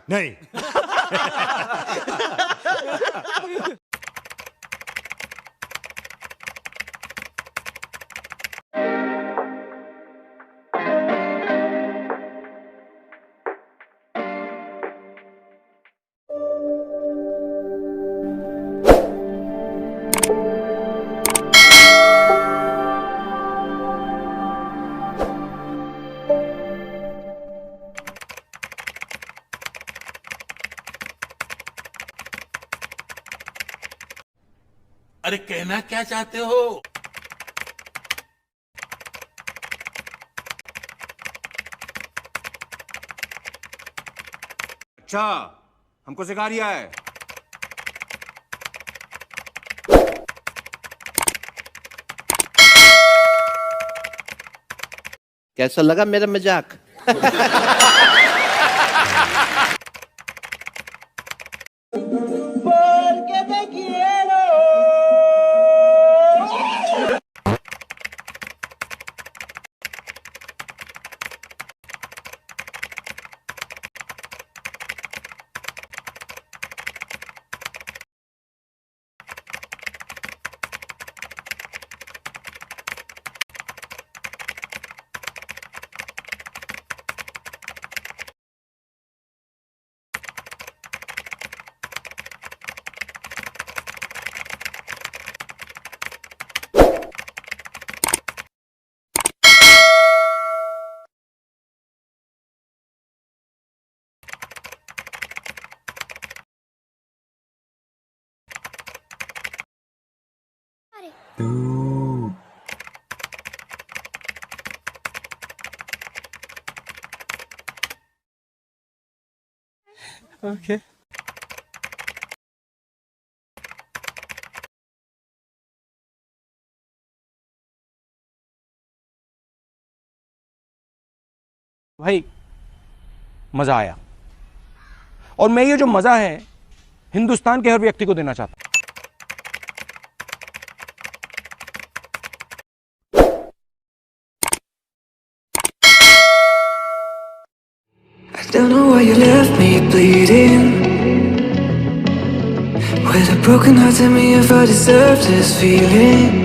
नहीं। अरे कहना क्या चाहते हो? अच्छा, हमको सिखा रिया है। कैसा लगा मेरा मजाक? Okay. भाई मजा आया, और मैं ये जो मजा है हिंदुस्तान के हर व्यक्ति को देना चाहता हूं। Don't know why you left me bleeding. With a broken heart, tell me if I deserve this feeling.